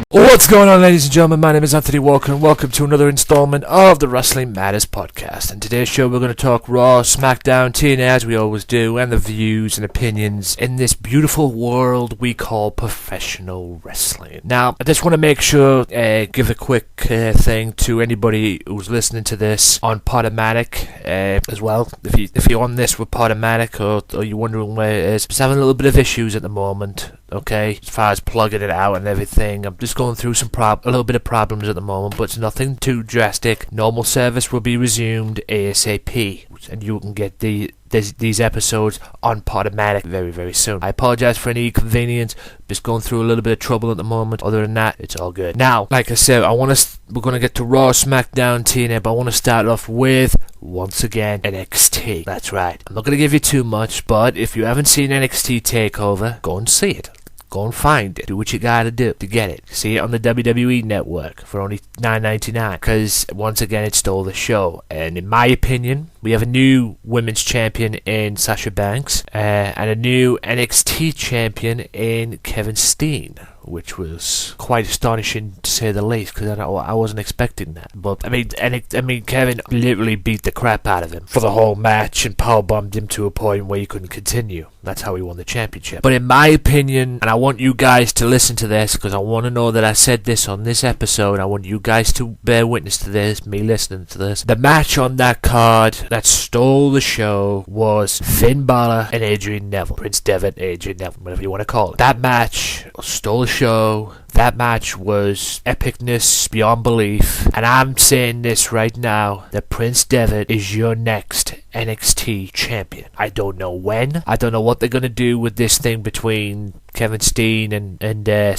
What's going on, ladies and gentlemen? My name is Anthony Walker and welcome to another installment of the Wrestling Matters podcast. In today's show we're going to talk Raw, SmackDown, TNA as we always do, and the views and opinions in this beautiful world we call professional wrestling. Now, I just want to make sure, give a quick thing to anybody who's listening to this on Podomatic as well. If you're on this with Podomatic or you're wondering where it is, just having a little bit of issues at the moment. Okay, as far as plugging it out and everything, I'm just going through a little bit of problems at the moment, but it's nothing too drastic. Normal service will be resumed ASAP, and you can get these episodes on Podomatic very, very soon. I apologize for any inconvenience. Just going through a little bit of trouble at the moment. Other than that, it's all good. Now, like I said, we're going to get to Raw, SmackDown, TNA, but I want to start off with, once again, NXT. That's right. I'm not going to give you too much, but if you haven't seen NXT TakeOver, go and see it. Go and find it. Do what you gotta do to get it. See it on the WWE Network for only $9.99. Because, once again, it stole the show. And in my opinion, we have a new women's champion in Sasha Banks. And a new NXT champion in Kevin Steen. Which was quite astonishing to say the least, because I wasn't expecting that. But I mean, Kevin literally beat the crap out of him for the whole match and powerbombed him to a point where he couldn't continue. That's how he won the championship. But in my opinion, and I want you guys to listen to this, because I want to know that I said this on this episode. I want you guys to bear witness to this, me listening to this. The match on that card that stole the show was Finn Balor and Adrian Neville. Prince Devitt, Adrian Neville, whatever you want to call it. That match stole the show. That match was epicness beyond belief, and I'm saying this right now, that Prince Devitt is your next NXT champion. I don't know when. I don't know what they're going to do with this thing between Kevin Steen and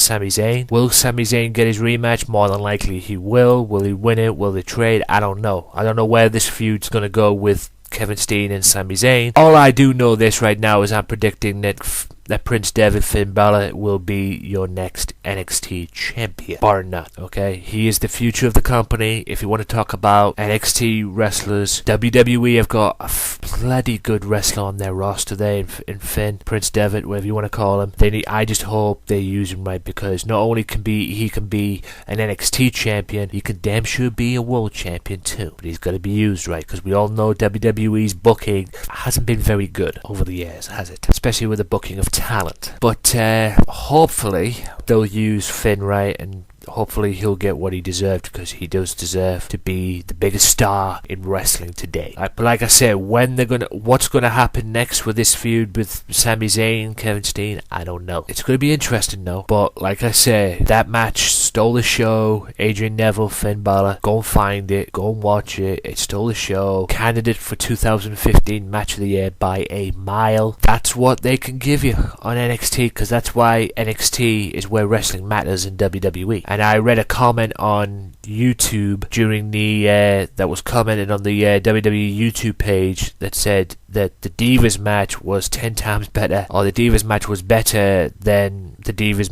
Sami Zayn. Will Sami Zayn get his rematch? More than likely he will. Will he win it? Will they trade? I don't know. I don't know where this feud's going to go with Kevin Steen and Sami Zayn. All I do know this right now is I'm predicting that Prince Devitt, Finn Balor will be your next NXT champion. Bar none, okay? He is the future of the company. If you want to talk about NXT wrestlers, WWE have got a bloody good wrestler on their roster there in Finn, Prince Devitt, whatever you want to call him. I just hope they use him right, because not only he can be an NXT champion, he can damn sure be a world champion too. But he's got to be used right, because we all know WWE's booking hasn't been very good over the years, has it? Especially with the booking of talent. But hopefully they'll use Finn right, and hopefully he'll get what he deserved, because he does deserve to be the biggest star in wrestling today. But like I said, what's gonna happen next with this feud with Sami Zayn, Kevin Steen, I don't know. It's gonna be interesting though. But like I said, that match stole the show. Adrian Neville, Finn Balor, go and find it, go and watch it. It stole the show. Candidate for 2015 Match of the Year by a mile. That's what they can give you on NXT, because that's why NXT is where wrestling matters in WWE. And I read a comment on YouTube during that was commented on the WWE YouTube page that said that the Divas match was 10 times better, or the Divas match was better than the Divas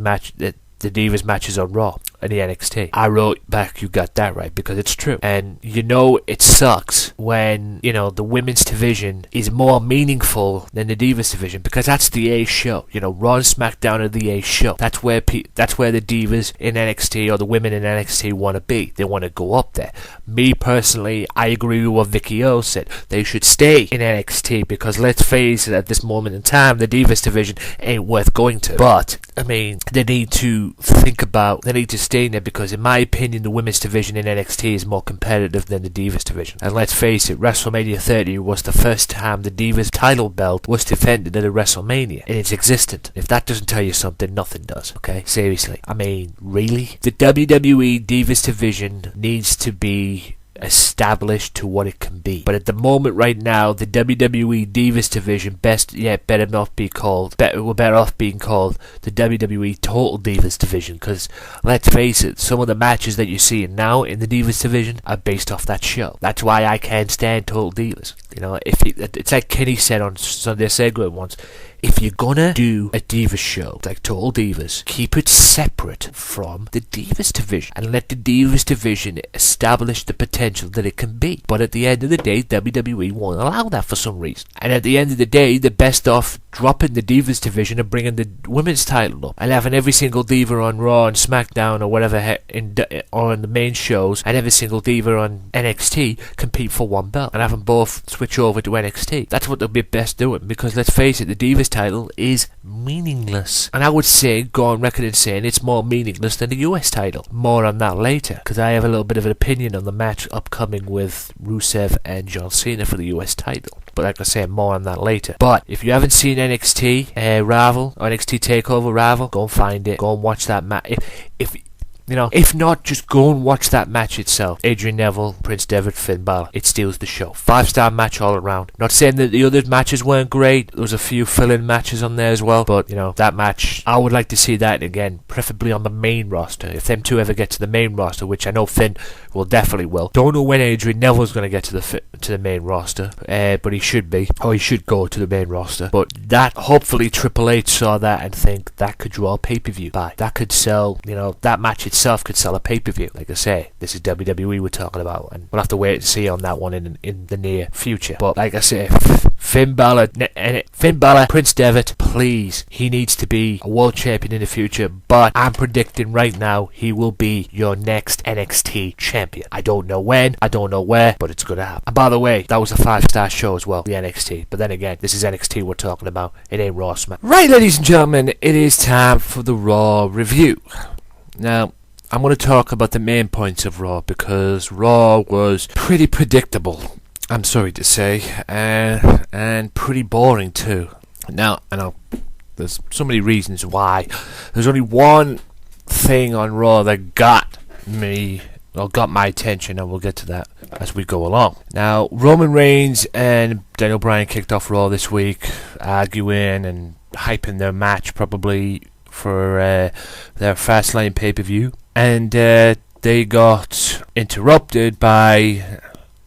matches on Raw and the NXT. I wrote back, you got that right, because it's true. And it sucks when, the women's division is more meaningful than the Divas division, because that's the A show. Raw and SmackDown are the A show. That's where the Divas in NXT or the women in NXT want to be. They want to go up there. Me personally, I agree with what Vicky O said. They should stay in NXT, because let's face it, at this moment in time, the Divas division ain't worth going to. But they need to stay in there, because in my opinion the women's division in NXT is more competitive than the Divas division. And let's face it, WrestleMania 30 was the first time the Divas title belt was defended at a WrestleMania in its existence. If that doesn't tell you something, nothing does. Okay, seriously. Really? The WWE Divas division needs to be established to what it can be. But at the moment right now, the WWE Divas division we're better off being called the WWE Total Divas division, because let's face it, some of the matches that you're seeing now in the Divas division are based off that show. That's why I can't stand Total Divas. It's like Kenny said on Sunday Segway once, if you're gonna do a Divas show like Total Divas, keep it separate from the Divas division and let the Divas division establish the potential that it can be. But at the end of the day, WWE won't allow that for some reason. And at the end of the day, they're best off dropping the Divas division and bringing the women's title up, and having every single Diva on Raw and SmackDown or whatever or on the main shows, and every single Diva on NXT compete for one belt, and have them both switch over to NXT. That's what they'll be best doing, because let's face it, the Divas title is meaningless, and I would say, go on record in saying it's more meaningless than the US title. More on that later, because I have a little bit of an opinion on the match upcoming with Rusev and John Cena for the US title. But like I say, more on that later. But if you haven't seen NXT Rival or NXT Takeover Rival, go and find it. Go and watch that match. If not, just go and watch that match itself. Adrian Neville, Prince Devitt, Finn Balor. It steals the show. 5-star match all around. Not saying that the other matches weren't great. There was a few fill-in matches on there as well. But, that match, I would like to see that again. Preferably on the main roster. If them two ever get to the main roster, which I know Finn definitely will. Don't know when Adrian Neville's going to get to the main roster. But he should be. Or he should go to the main roster. But that, hopefully Triple H saw that and think that could draw a pay-per-view buy. That could sell, that match itself could sell a pay-per-view. Like I say, this is WWE we're talking about, and we'll have to wait and see on that one in the near future. But like I say, Finn Balor, Prince Devitt, please, he needs to be a world champion in the future, but I'm predicting right now he will be your next NXT champion. I don't know when, I don't know where, but it's going to happen. And by the way, that was a 5-star show as well, the NXT. But then again, this is NXT we're talking about, it ain't Raw Smack. Right, ladies and gentlemen, it is time for the Raw review. Now, I'm going to talk about the main points of Raw, because Raw was pretty predictable, I'm sorry to say, and pretty boring too. Now, I know there's so many reasons why. There's only one thing on Raw that got my attention, and we'll get to that as we go along. Now, Roman Reigns and Daniel Bryan kicked off Raw this week, arguing and hyping their match probably for their Fastlane pay-per-view, and they got interrupted by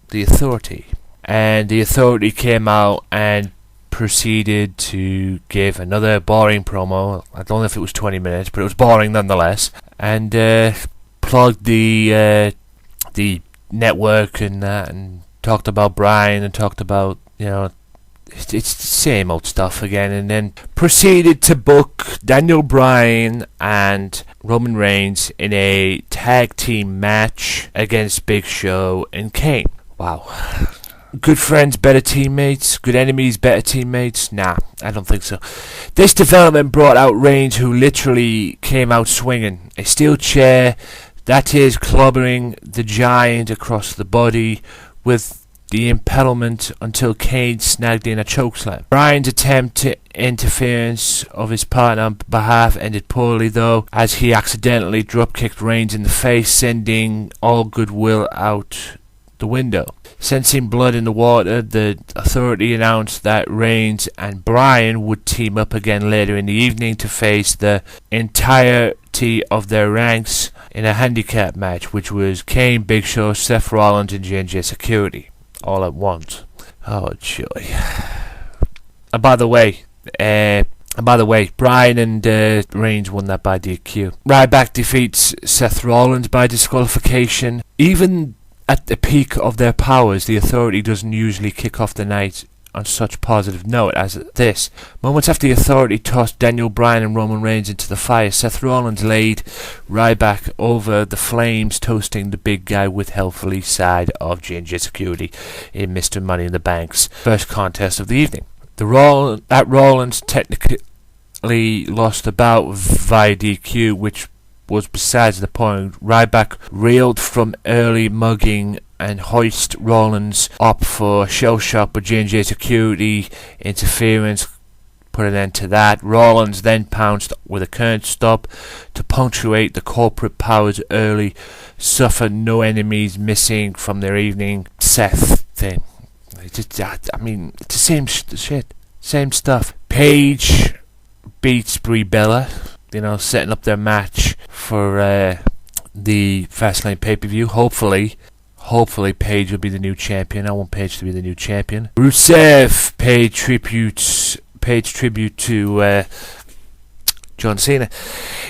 the Authority, and the Authority came out and proceeded to give another boring promo. I don't know if it was 20 minutes, but it was boring nonetheless, and plugged the network and that, and talked about Bryan and talked about, it's the same old stuff again, and then proceeded to book Daniel Bryan and Roman Reigns in a tag team match against Big Show and Kane. Wow. Good friends, better teammates. Good enemies, better teammates. Nah, I don't think so. This development brought out Reigns, who literally came out swinging a steel chair, that is, clobbering the Giant across the body with the impediment until Kane snagged in a chokeslam. Bryan's attempt to interference of his partner on behalf ended poorly though, as he accidentally dropkicked Reigns in the face, sending all goodwill out the window. Sensing blood in the water, the Authority announced that Reigns and Bryan would team up again later in the evening to face the entirety of their ranks in a handicap match, which was Kane, Big Show, Seth Rollins, and J&J Security, all at once. Oh joy! And by the way, Bryan and Reigns won that by DQ. Ryback defeats Seth Rollins by disqualification. Even at the peak of their powers, the Authority doesn't usually kick off the night on such a positive note as this. Moments after the Authority tossed Daniel Bryan and Roman Reigns into the fire, Seth Rollins laid Ryback over the flames, toasting the big guy with helpfully side of J&J Security in Mr. Money in the Bank's first contest of the evening. Rollins technically lost the bout via DQ, which was besides the point. Ryback reeled from early mugging and hoist Rollins up for shell shock, but J&J Security interference put an end to that. Rollins then pounced with a current stop to punctuate the corporate powers early, suffered no enemies missing from their evening Seth thing. It's the same shit, same stuff. Paige beats Brie Bella, setting up their match for the Fastlane pay-per-view. Hopefully Paige will be the new champion. I want Paige to be the new champion. Rusev paid tribute to John Cena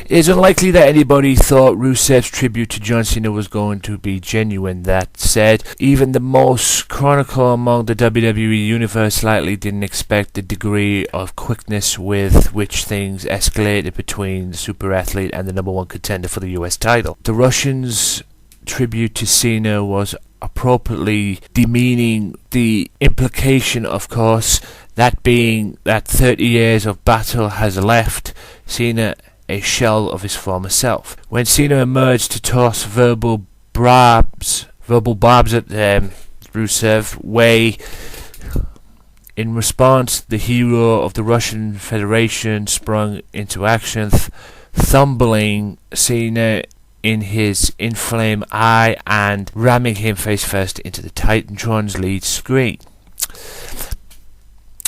It is unlikely that anybody thought Rusev's tribute to John Cena was going to be genuine. That said, even the most chronicle among the WWE universe likely didn't expect the degree of quickness with which things escalated between the super athlete and the number one contender for the US title. The Russians' tribute to Cena was appropriately demeaning, the implication of course that being that 30 years of battle has left Cena a shell of his former self. When Cena emerged to toss verbal barbs at Rusev, in response, the hero of the Russian Federation sprung into action, thumbling Cena in his inflamed eye and ramming him face first into the Titantron's lead screen.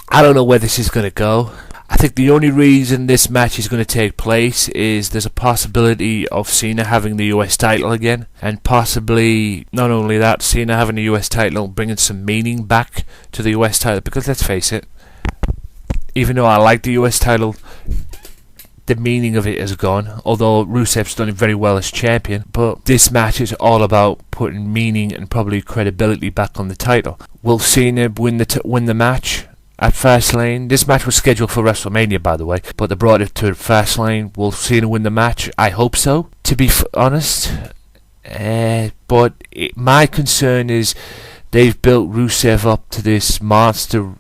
I don't know where this is going to go. I think the only reason this match is going to take place is there's a possibility of Cena having the US title again, and possibly, not only that, Cena having the US title bringing some meaning back to the US title, because let's face it, even though I like the US title, the meaning of it has gone, although Rusev's done it very well as champion. But this match is all about putting meaning and probably credibility back on the title. Will Cena win the match at Fastlane? This match was scheduled for WrestleMania, by the way, but they brought it to Fastlane. Will Cena win the match? I hope so, to be honest. But my concern is they've built Rusev up to this monster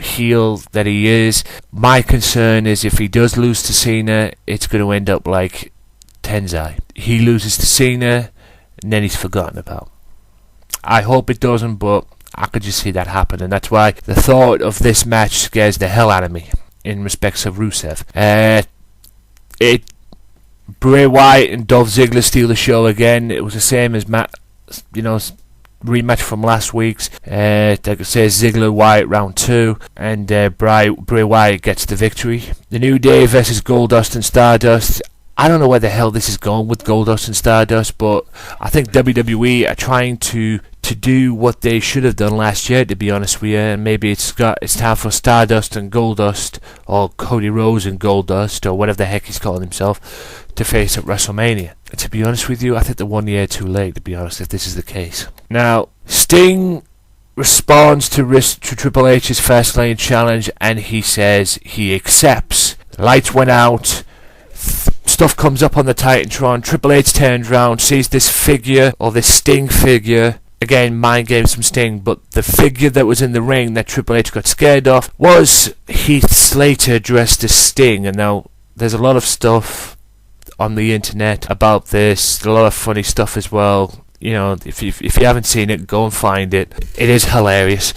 heel that he is. My concern is if he does lose to Cena, it's going to end up like Tenzai. He loses to Cena, and then he's forgotten about. I hope it doesn't, but I could just see that happen, and that's why the thought of this match scares the hell out of me in respects of Rusev. Bray Wyatt and Dolph Ziggler steal the show again. It was the same as rematch from last week's. Like I say, Ziggler Wyatt round 2, and Bray Wyatt gets the victory. The New Day versus Goldust and Stardust. I don't know where the hell this is going with Goldust and Stardust, but I think WWE are trying to do what they should have done last year, to be honest with you. And maybe it's time for Stardust and Goldust, or Cody Rhodes and Goldust, or whatever the heck he's calling himself, to face at WrestleMania. And to be honest with you, I think they're 1 year too late, to be honest, if this is the case. Now, Sting responds to Triple H's Fastlane challenge, and he says he accepts. Lights went out. Stuff comes up on the Titantron. Triple H turns around, sees this figure, or this Sting figure. Again, mind games from Sting, but the figure that was in the ring that Triple H got scared of was Heath Slater dressed as Sting. And now, there's a lot of stuff on the internet about this, a lot of funny stuff as well. You know, if you haven't seen it, go and find it. It is hilarious.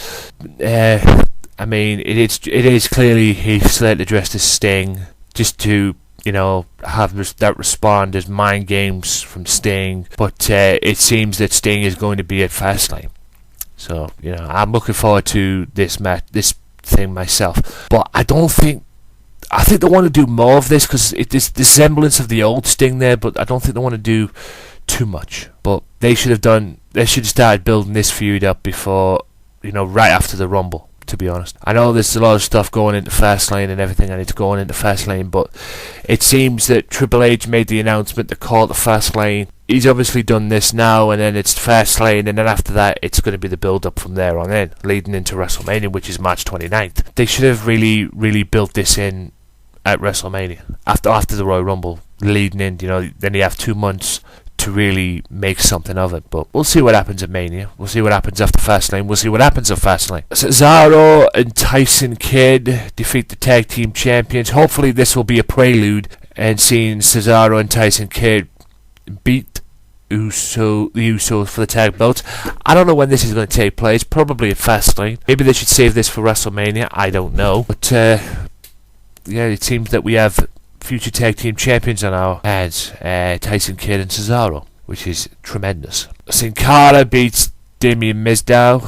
I mean, it is clearly Heath Slater dressed as Sting, just to, you know, have that respond as mind games from Sting. But it seems that Sting is going to be at Fastlane, so you know, I'm looking forward to this match, this thing myself. But I think they want to do more of this, because it is the semblance of the old Sting there, but I don't think they want to do too much. But they should have started building this feud up before, you know, right after the Rumble, to be honest. I know there's a lot of stuff going into Fastlane and everything, and it's going into Fastlane, but it seems that Triple H made the announcement to call it the Fastlane. He's obviously done this now, and then it's Fastlane, and then after that it's going to be the build-up from there on in, leading into WrestleMania, which is March 29th. They should have really built this in at WrestleMania, after the Royal Rumble, leading in, you know, then you have 2 months to really make something of it. But we'll see what happens at Mania. We'll see what happens after Fastlane. We'll see what happens at Fastlane. Cesaro and Tyson Kidd defeat the tag team champions. Hopefully this will be a prelude, and seeing Cesaro and Tyson Kidd beat the Usos for the tag belts. I don't know when this is going to take place. Probably at Fastlane. Maybe they should save this for WrestleMania. I don't know. But yeah, it seems that we have future tag team champions on our hands, Tyson Kidd and Cesaro, which is tremendous. Sin Cara beats Damien Mizdow,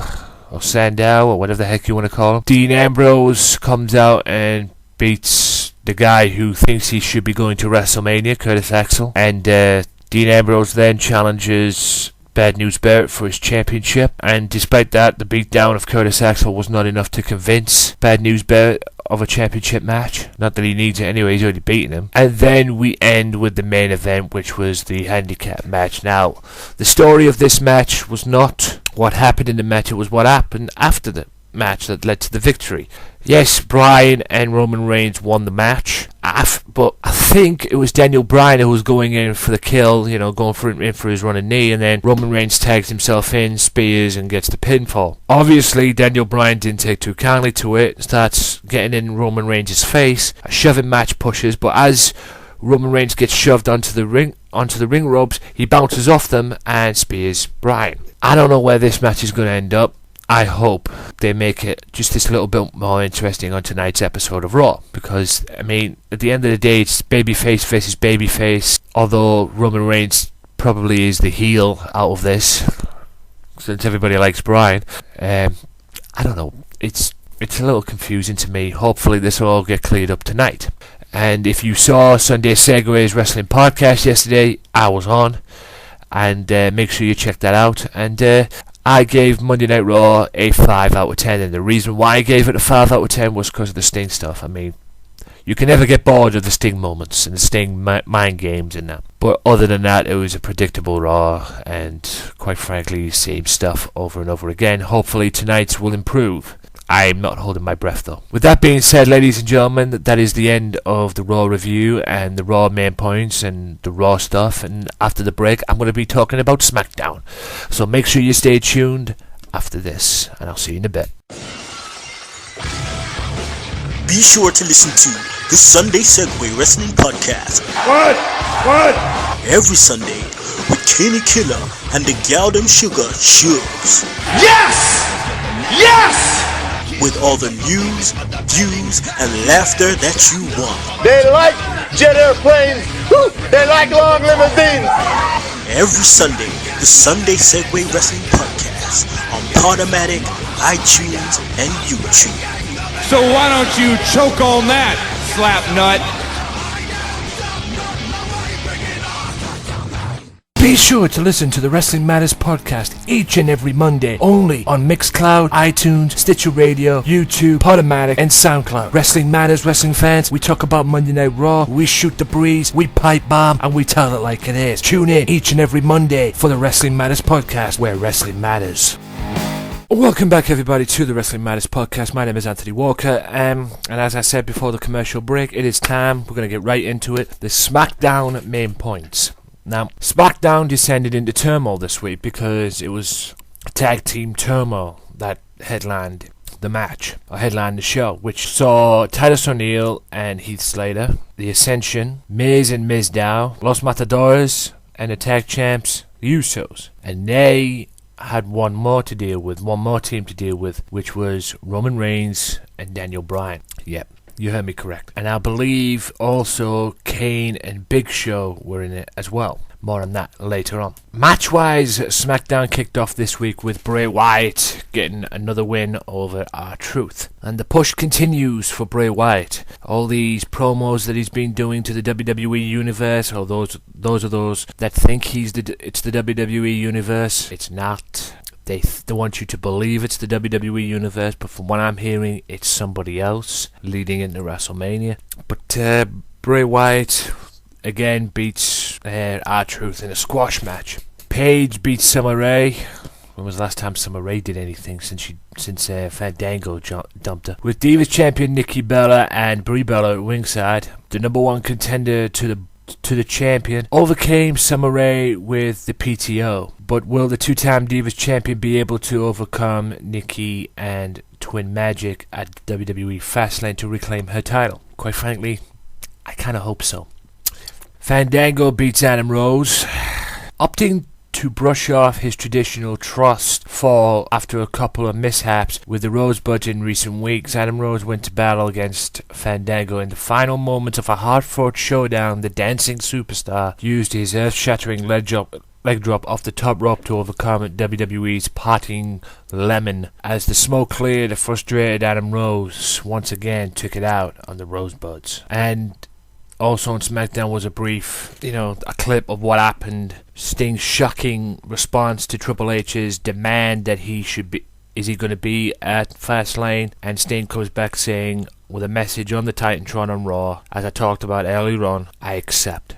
or Sandow, or whatever the heck you want to call him. Dean Ambrose comes out and beats the guy who thinks he should be going to WrestleMania, Curtis Axel. And Dean Ambrose then challenges Bad News Barrett for his championship, and despite that, the beatdown of Curtis Axel was not enough to convince Bad News Barrett of a championship match. Not that he needs it anyway, he's already beaten him. And then we end with the main event, which was the handicap match. Now, the story of this match was not what happened in the match, it was what happened after the match that led to the victory. Yes, Bryan and Roman Reigns won the match, but I think it was Daniel Bryan who was going in for the kill, going in for his running knee, and then Roman Reigns tags himself in, spears, and gets the pinfall. Obviously, Daniel Bryan didn't take too kindly to it, starts getting in Roman Reigns' face, a shoving match pushes, but as Roman Reigns gets shoved onto the ring ropes, he bounces off them and spears Bryan. I don't know where this match is going to end up. I hope they make it just this little bit more interesting on tonight's episode of Raw, because, I mean, at the end of the day, it's Babyface versus Babyface, although Roman Reigns probably is the heel out of this, since everybody likes Bryan. I don't know, it's a little confusing to me. Hopefully this will all get cleared up tonight. And if you saw Sunday Segway's Wrestling Podcast yesterday, I was on, and make sure you check that out. And I gave Monday Night Raw a 5 out of 10, and the reason why I gave it a 5 out of 10 was because of the Sting stuff. I mean, you can never get bored of the Sting moments and the Sting mind games and that. But other than that, it was a predictable Raw, and quite frankly, same stuff over and over again. Hopefully tonight's will improve. I'm not holding my breath though. With that being said, ladies and gentlemen, that is the end of the Raw review and the Raw main points and the Raw stuff. And after the break, I'm going to be talking about SmackDown. So make sure you stay tuned after this, and I'll see you in a bit. Be sure to listen to the Sunday Segway Wrestling Podcast. What? Every Sunday with Kenny Killer and the Galdem Sugar Shubs. Yes! With all the news, views, and laughter that you want. They like jet airplanes. Woo! They like long limousines. Every Sunday, the Sunday Segway Wrestling Podcast on Podomatic, iTunes, and YouTube. So why don't you choke on that, slap nut? Be sure to listen to the Wrestling Matters podcast each and every Monday, only on Mixcloud, iTunes, Stitcher Radio, YouTube, Podomatic, and SoundCloud. Wrestling Matters, wrestling fans, we talk about Monday Night Raw, we shoot the breeze, we pipe bomb, and we tell it like it is. Tune in each and every Monday for the Wrestling Matters podcast, where wrestling matters. Welcome back, everybody, to the Wrestling Matters podcast. My name is Anthony Walker, and as I said before the commercial break, it is time. We're going to get right into it. The SmackDown main points. Now, SmackDown descended into turmoil this week because it was tag team turmoil that headlined the match, or headlined the show, which saw Titus O'Neil and Heath Slater, The Ascension, Miz and Mizdow, Los Matadores, and the tag champs, the Usos. And they had one more team to deal with, which was Roman Reigns and Daniel Bryan. Yep. You heard me correct. And I believe also Kane and Big Show were in it as well. More on that later on. Match-wise, SmackDown kicked off this week with Bray Wyatt getting another win over R-Truth. And the push continues for Bray Wyatt. All these promos that he's been doing to the WWE Universe, or those are those that think it's the WWE Universe. It's not. They want you to believe it's the WWE Universe, but from what I'm hearing, it's somebody else leading into WrestleMania. But Bray Wyatt again beats R-Truth in a squash match. Paige beats Summer Rae. When was the last time Summer Rae did anything since Fandango dumped her? With Divas champion Nikki Bella and Brie Bella at ringside, the number one contender to the champion overcame Summer Rae with the PTO. But will the two-time Divas champion be able to overcome Nikki and Twin Magic at WWE Fastlane to reclaim her title? Quite frankly, I kind of hope so. Fandango beats Adam Rose, opting to brush off his traditional trust fall after a couple of mishaps with the Rosebuds in recent weeks. Adam Rose went to battle against Fandango in the final moments of a hard-fought showdown. The dancing superstar used his earth-shattering leg drop off the top rope to overcome WWE's Potting Lemon. As the smoke cleared, a frustrated Adam Rose once again took it out on the Rosebuds. And Also on SmackDown was a brief, a clip of what happened. Sting's shocking response to Triple H's demand that is he going to be at Fastlane? And Sting comes back saying, with a message on the Titantron on Raw, as I talked about earlier on, I accept.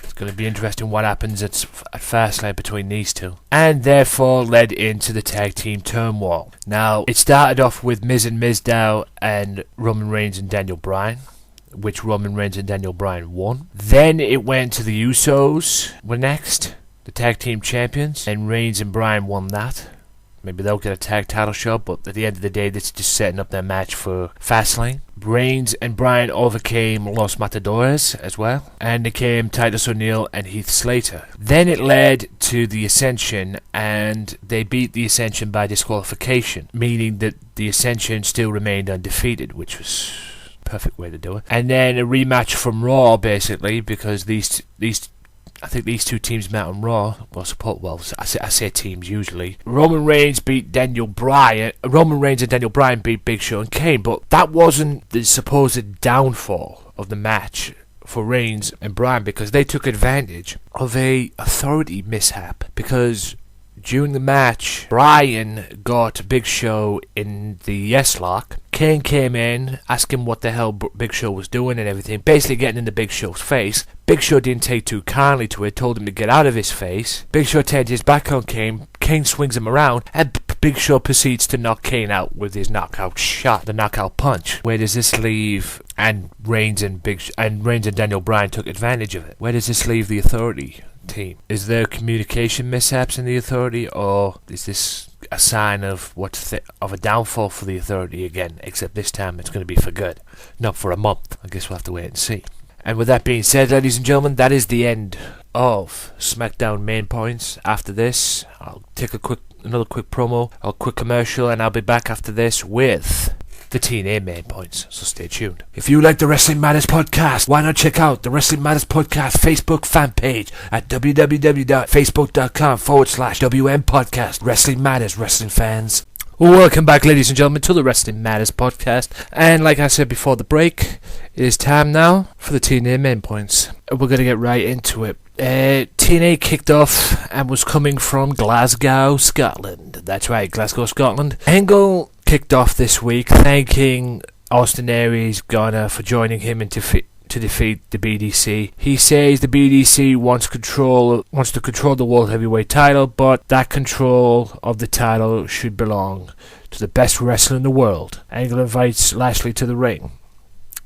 It's going to be interesting what happens at Fastlane between these two. And therefore led into the tag team turmoil. Now, it started off with Miz and Mizdow and Roman Reigns and Daniel Bryan, which Roman Reigns and Daniel Bryan won. Then it went to the Usos were next, the tag team champions, and Reigns and Bryan won that. Maybe they'll get a tag title shot, but at the end of the day, this is just setting up their match for Fastlane. Reigns and Bryan overcame Los Matadores as well, and they came Titus O'Neil and Heath Slater. Then it led to the Ascension, and they beat the Ascension by disqualification, meaning that the Ascension still remained undefeated, which was perfect way to do it. And then a rematch from Raw, basically, because I think these two teams met on Raw. I say teams usually. Roman Reigns and Daniel Bryan beat Big Show and Kane, but that wasn't the supposed downfall of the match for Reigns and Bryan, because they took advantage of a authority mishap. Because during the match, Bryan got Big Show in the yes lock. Kane came in, asking what the hell Big Show was doing and everything, basically getting into Big Show's face. Big Show didn't take too kindly to it, told him to get out of his face. Big Show turned his back on Kane. Kane swings him around, and Big Show proceeds to knock Kane out with his knockout shot, the knockout punch. Where does this leave? And Reigns and Daniel Bryan took advantage of it. Where does this leave the Authority team? Is there communication mishaps in the Authority, or is this a sign of of a downfall for the Authority again? Except this time it's going to be for good, not for a month. I guess we'll have to wait and see. And with that being said, ladies and gentlemen, that is the end of SmackDown main points. After this, I'll take another quick promo, or quick commercial, and I'll be back after this with the TNA main points, so stay tuned. If you like the Wrestling Matters podcast, why not check out the Wrestling Matters podcast Facebook fan page at www.facebook.com/WM podcast. Wrestling Matters, wrestling fans. Welcome back, ladies and gentlemen, to the Wrestling Matters podcast. And like I said before the break, it is time now for the TNA main points. We're going to get right into it. TNA kicked off and was coming from Glasgow, Scotland. That's right, Glasgow, Scotland. Angle kicked off this week, thanking Austin Aries Gunner for joining him to defeat the BDC. He says the BDC wants to control the World Heavyweight title, but that control of the title should belong to the best wrestler in the world. Angle invites Lashley to the ring.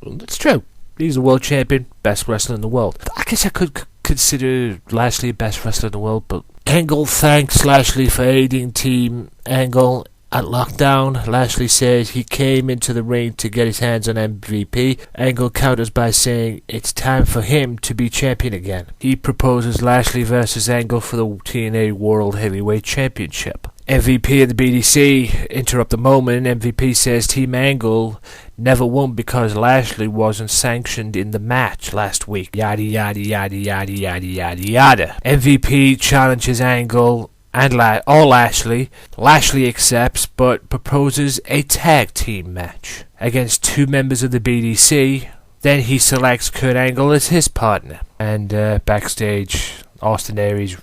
Well, that's true. He's the world champion, best wrestler in the world. I guess I could consider Lashley best wrestler in the world, but Angle thanks Lashley for aiding Team Angle at Lockdown. Lashley says he came into the ring to get his hands on MVP. Angle counters by saying it's time for him to be champion again. He proposes Lashley versus Angle for the TNA World Heavyweight Championship. MVP and the BDC interrupt the moment. MVP says Team Angle never won because Lashley wasn't sanctioned in the match last week. Yada yada yada yada yada yada yada. MVP challenges Angle and Lashley. Lashley accepts, but proposes a tag team match against two members of the BDC. Then he selects Kurt Angle as his partner. And backstage, Austin Aries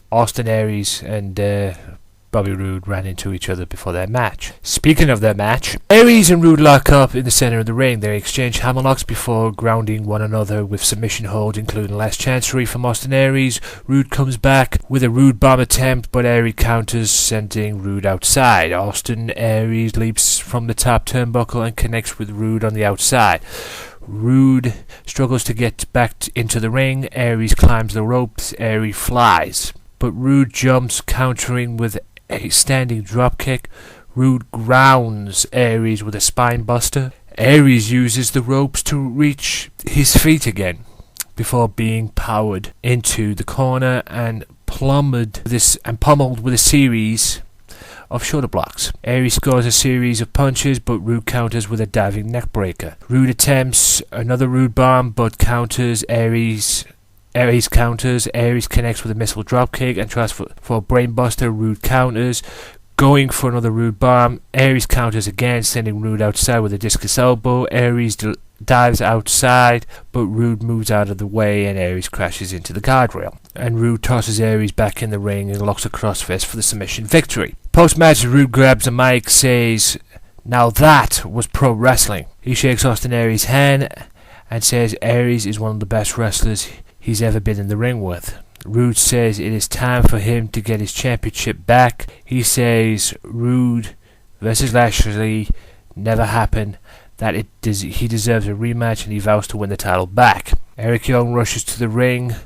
and Bobby Roode ran into each other before their match. Speaking of their match, Aries and Roode lock up in the center of the ring. They exchange hammerlocks before grounding one another with submission holds, including last chancery from Austin Aries. Roode comes back with a Roode bomb attempt, but Aries counters, sending Roode outside. Austin Aries leaps from the top turnbuckle and connects with Roode on the outside. Roode struggles to get back into the ring. Aries climbs the ropes. Aries flies, but Roode jumps, countering with a standing dropkick. Roode grounds Aries with a spine buster. Aries uses the ropes to reach his feet again before being powered into the corner and pummeled with a series of shoulder blocks. Aries scores a series of punches, but Roode counters with a diving neckbreaker. Roode attempts another Roode bomb, but counters. Aries counters. Aries connects with a missile dropkick and tries for a brainbuster. Roode counters. going for another Rude bomb. Aries counters again, sending Rude outside with a discus elbow. Aries dives outside, but Rude moves out of the way and Aries crashes into the guardrail. And Rude tosses Aries back in the ring and locks a crossfist for the submission victory. Post-match, Rude grabs the mic, says, "Now that was pro wrestling." He shakes Austin Aries' hand and says Aries is one of the best wrestlers he's ever been in the ring with. Rude says it is time for him to get his championship back. He says Rude versus Lashley never happened, that he deserves a rematch, and he vows to win the title back. Eric Young rushes to the ring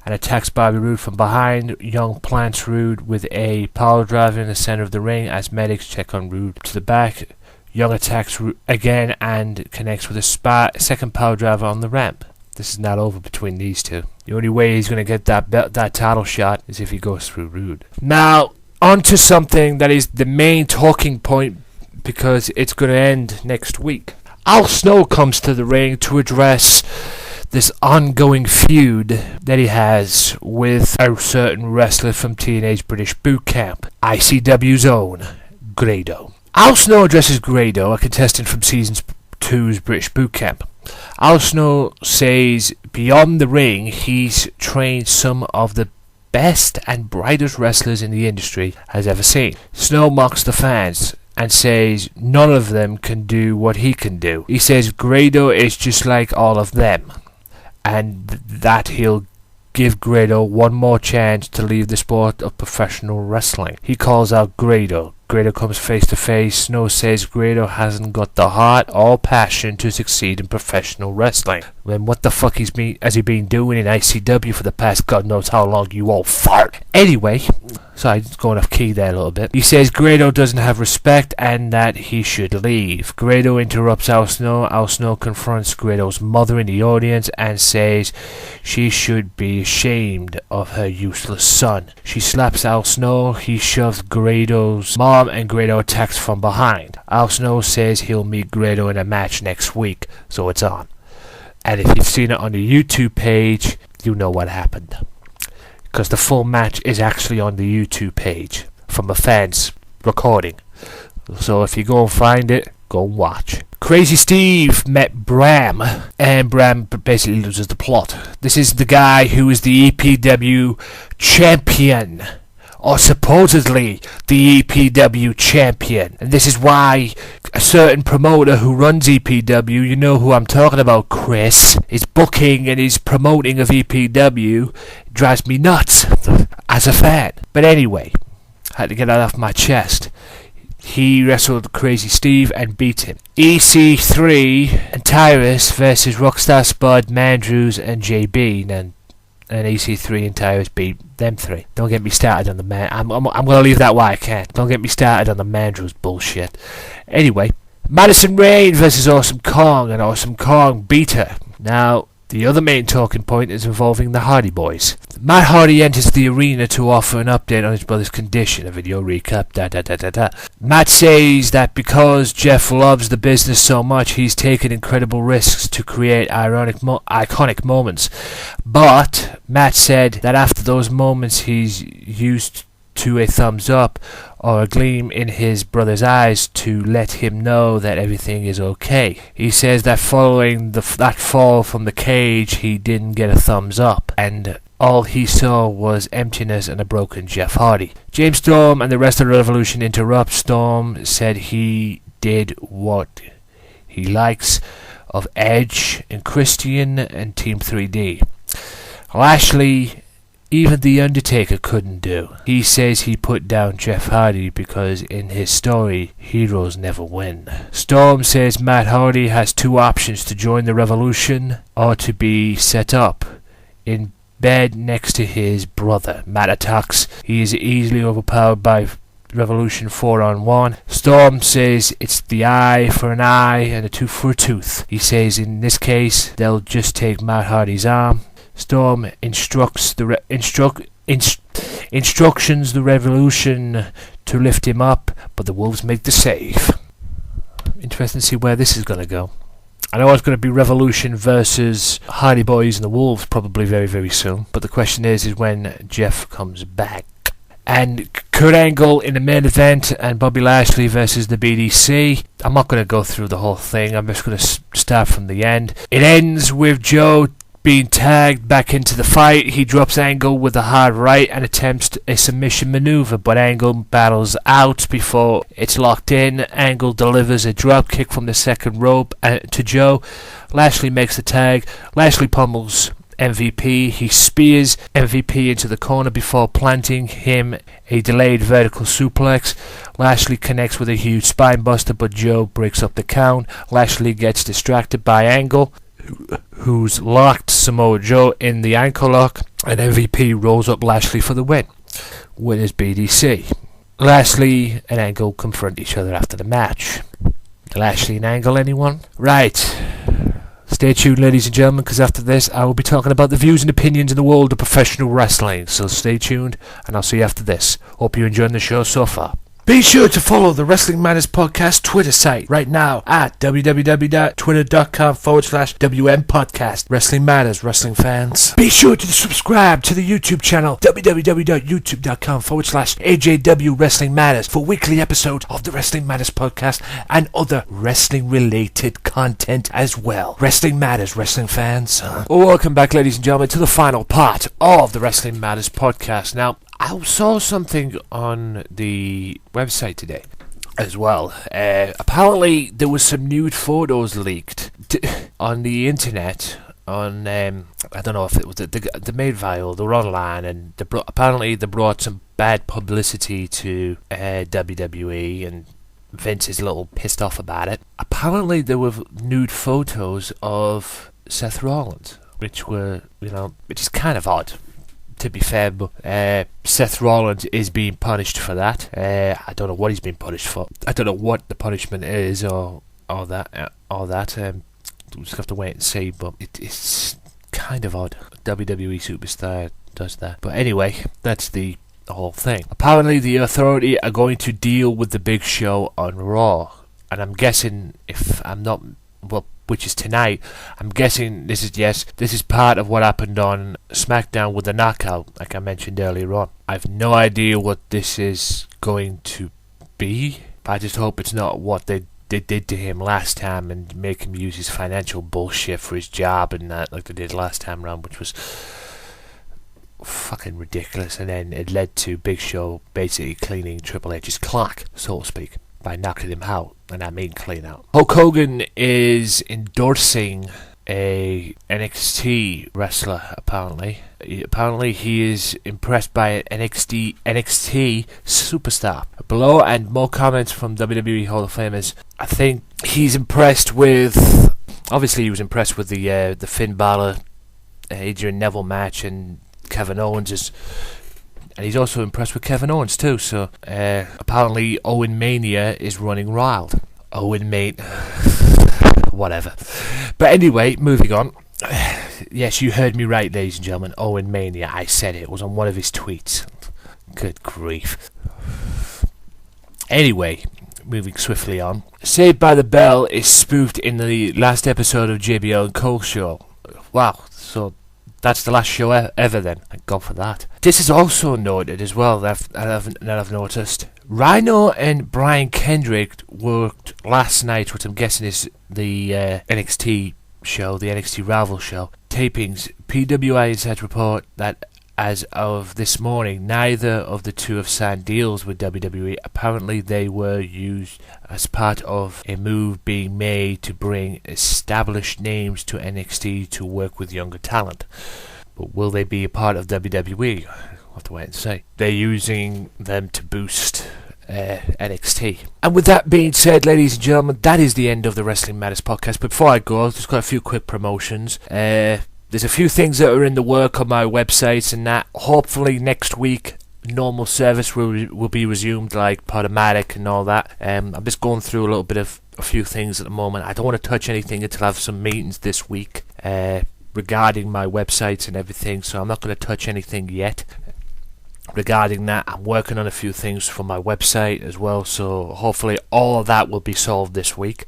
and attacks Bobby Roode from behind. Young plants Rude with a power driver in the center of the ring as medics check on Rude to the back. Young attacks Rude again and connects with a second power driver on the ramp. This is not over between these two. The only way he's going to get that title shot is if he goes through Rude. Now, on to something that is the main talking point, because it's going to end next week. Al Snow comes to the ring to address this ongoing feud that he has with a certain wrestler from Teenage British Boot Camp, ICW's own Grado. Al Snow addresses Grado, a contestant from Season 2's British Boot Camp. Al Snow says beyond the ring he's trained some of the best and brightest wrestlers in the industry has ever seen. Snow mocks the fans and says none of them can do what he can do. He says Grado is just like all of them, and that he'll give Grado one more chance to leave the sport of professional wrestling. He calls out Grado. Grado comes face to face. Snow says Grado hasn't got the heart or passion to succeed in professional wrestling. Then what the fuck has he been doing in ICW for the past God knows how long, you old fart? Anyway, sorry, going off key there a little bit. He says Grado doesn't have respect and that he should leave. Grado interrupts Al Snow. Al Snow confronts Grado's mother in the audience and says she should be ashamed of her useless son. She slaps Al Snow. He shoves Grado's mom and Grado attacks from behind. Al Snow says he'll meet Grado in a match next week, so it's on. And if you've seen it on the YouTube page, you know what happened. Because the full match is actually on the YouTube page from a fan's recording. So if you go and find it, go and watch. Crazy Steve met Bram, and Bram basically loses the plot. This is the guy who is the EPW champion, or supposedly the EPW champion. And this is why a certain promoter who runs EPW, you know who I'm talking about, Chris, is booking and is promoting of EPW. It drives me nuts as a fan. But anyway, I had to get that off my chest. He wrestled Crazy Steve and beat him. EC3 and Tyrus versus Rockstar Spud, Mandrews and JB. And EC3 and Tyrus beat them three. Don't get me started on the man. I'm going to leave that why I can't. Don't get me started on the Mandrews bullshit. Anyway, Madison Rayne versus Awesome Kong, and Awesome Kong beat her. Now, the other main talking point is involving the Hardy Boys. Matt Hardy enters the arena to offer an update on his brother's condition. A video recap, Matt says that because Jeff loves the business so much, he's taken incredible risks to create iconic moments. But Matt said that after those moments, he's used to a thumbs up or a gleam in his brother's eyes to let him know that everything is okay. He says that following that fall from the cage, he didn't get a thumbs up, and all he saw was emptiness and a broken Jeff Hardy. James Storm and the rest of the Revolution interrupt. Storm said he did what he likes of Edge and Christian and Team 3D. Lashley, even The Undertaker couldn't do. He says he put down Jeff Hardy because in his story, heroes never win. Storm says Matt Hardy has two options: to join the Revolution or to be set up in bed next to his brother. Matt attacks. He is easily overpowered by Revolution 4-on-1. Storm says it's the eye for an eye and a tooth for a tooth. He says in this case, they'll just take Matt Hardy's arm. Storm instructions the Revolution to lift him up, but the Wolves make the save. Interesting to see where this is going to go. I know it's going to be Revolution versus Hardy Boys and the Wolves probably very, very soon. But the question is when Jeff comes back. And Kurt Angle in the main event and Bobby Lashley versus the BDC. I'm not going to go through the whole thing. I'm just going to start from the end. It ends with Joe being tagged back into the fight. He drops Angle with a hard right and attempts a submission maneuver, but Angle battles out before it's locked in. Angle delivers a drop kick from the second rope to Joe. Lashley makes the tag. Lashley pummels MVP. He spears MVP into the corner before planting him a delayed vertical suplex. Lashley connects with a huge spinebuster, but Joe breaks up the count. Lashley gets distracted by Angle, who's locked Samoa Joe in the ankle lock, and MVP rolls up Lashley for the win. Winners BDC. Lashley and Angle confront each other after the match. Lashley and Angle, anyone? Right. Stay tuned, ladies and gentlemen, because after this I will be talking about the views and opinions in the world of professional wrestling. So stay tuned, and I'll see you after this. Hope you're enjoying the show so far. Be sure to follow the Wrestling Matters Podcast Twitter site right now at www.twitter.com/WM Podcast. Wrestling Matters, wrestling fans. Be sure to subscribe to the YouTube channel www.youtube.com/AJW Wrestling Matters for weekly episodes of the Wrestling Matters Podcast and other wrestling related content as well. Wrestling Matters, wrestling fans. Welcome back, ladies and gentlemen, to the final part of the Wrestling Matters Podcast. Now, I saw something on the website today as well. Apparently there was some nude photos leaked on the internet. On I don't know if it was the made viral. They were online, and apparently they brought some bad publicity to WWE, and Vince is a little pissed off about it. Apparently there were nude photos of Seth Rollins, which is kind of odd, to be fair, but Seth Rollins is being punished for that. I don't know what he's being punished for. I don't know what the punishment is, or that. We'll just have to wait and see, but it's kind of odd. A WWE superstar does that. But anyway, that's the whole thing. Apparently the Authority are going to deal with the Big Show on Raw, and I'm guessing, which is tonight, I'm guessing this is part of what happened on SmackDown with the knockout, like I mentioned earlier on. I have no idea what this is going to be. I just hope it's not what they did to him last time and make him use his financial bullshit for his job and that, like they did last time round, which was fucking ridiculous. And then it led to Big Show basically cleaning Triple H's clock, so to speak, by knocking him out, and I mean clean out. Hulk Hogan is endorsing a NXT wrestler, apparently. Apparently he is impressed by an NXT superstar. Below, and more comments from WWE Hall of Famers. I think he's impressed with, obviously he was impressed with the Finn Balor Adrian Neville match, and Kevin Owens and he's also impressed with Kevin Owens too, so apparently Owenmania is running wild. Whatever. But anyway, moving on. Yes, you heard me right, ladies and gentlemen. Owenmania, I said it was on one of his tweets. Good grief. Anyway, moving swiftly on. Saved by the Bell is spoofed in the last episode of JBL and Cole show. Wow, so that's the last show ever then. Thank God for that. This is also noted as well that I've noticed. Rhino and Brian Kendrick worked last night, which I'm guessing is the NXT show, the NXT Rival show, tapings. PWI Insight report that as of this morning, neither of the two have signed deals with WWE. Apparently they were used as part of a move being made to bring established names to NXT to work with younger talent. But will they be a part of WWE? We'll have to wait and see. They're using them to boost NXT. And with that being said, ladies and gentlemen, that is the end of the Wrestling Matters podcast. But before I go, I've just got a few quick promotions. There's a few things that are in the work on my website, and that hopefully next week normal service will be resumed, like Podomatic and all that. I'm just going through a few things at the moment. I don't want to touch anything until I have some meetings this week regarding my websites and everything, so I'm not going to touch anything yet. Regarding that, I'm working on a few things for my website as well, so hopefully all of that will be solved this week.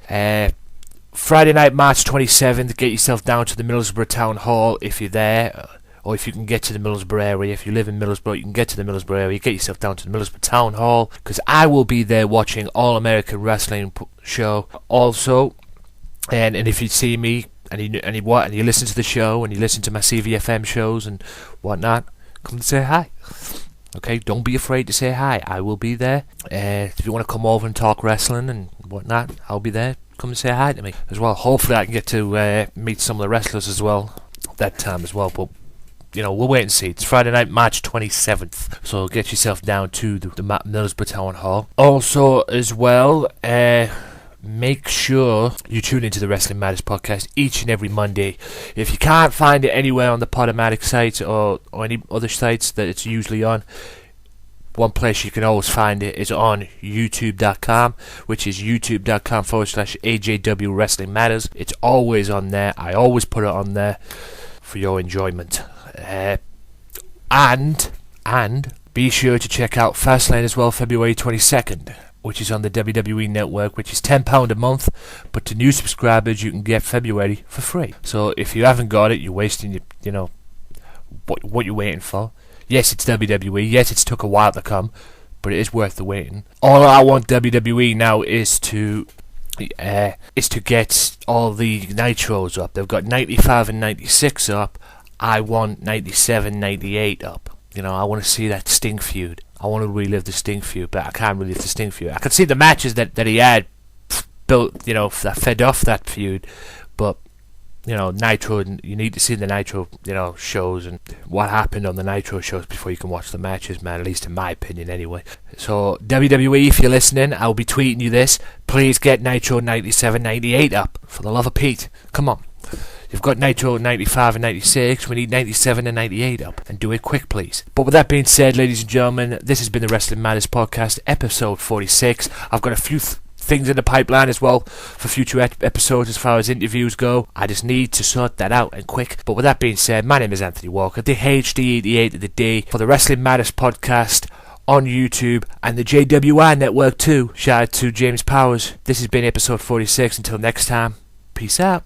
Friday night, March 27th, get yourself down to the Middlesbrough Town Hall if you're there. or if you can get to the Middlesbrough area, if you live in Middlesbrough, you can get to the Middlesbrough area, get yourself down to the Middlesbrough Town Hall, because I will be there watching All American Wrestling show also. And if you see me and you listen to the show and you listen to my CVFM shows and whatnot, come and say hi. Okay, don't be afraid to say hi. I will be there. If you want to come over and talk wrestling and whatnot, I'll be there. Come and say hi to me as well. Hopefully I can get to meet some of the wrestlers as well that time as well. But we'll wait and see. It's Friday night, March 27th. So get yourself down to the Middlesbrough Town Hall. Also as well, make sure you tune into the Wrestling Matters podcast each and every Monday. If you can't find it anywhere on the Podomatic site or any other sites that it's usually on, one place you can always find it is on youtube.com, which is youtube.com/AJW Wrestling Matters. It's always on there. I always put it on there for your enjoyment. And be sure to check out Fastlane as well, February 22nd, which is on the WWE Network, which is £10 a month, but to new subscribers you can get February for free. So if you haven't got it, you're wasting what you're waiting for. Yes, it's WWE. Yes, it's took a while to come, but it is worth the waiting. All I want WWE now is to get all the Nitros up. They've got 95 and 96 up. I want 97, 98 up. I want to see that Sting feud. I want to relive the Sting feud, but I can't relive the Sting feud. I can see the matches that he had built, that fed off that feud, but Nitro, you need to see the Nitro, shows and what happened on the Nitro shows before you can watch the matches, man, at least in my opinion anyway. So WWE, if you're listening, I'll be tweeting you this. Please get Nitro 97, 98 up, for the love of Pete. Come on. You've got Nitro 95 and 96, we need 97 and 98 up, and do it quick please. But with that being said, ladies and gentlemen, this has been the Wrestling Matters podcast, episode 46. I've got a few things in the pipeline as well for future episodes as far as interviews go. I just need to sort that out and quick. But with that being said, my name is Anthony Walker, the HD88 of the day, for the Wrestling Matters podcast on YouTube and the JWI network too. Shout out to James Powers. This has been episode 46. Until next time, peace out.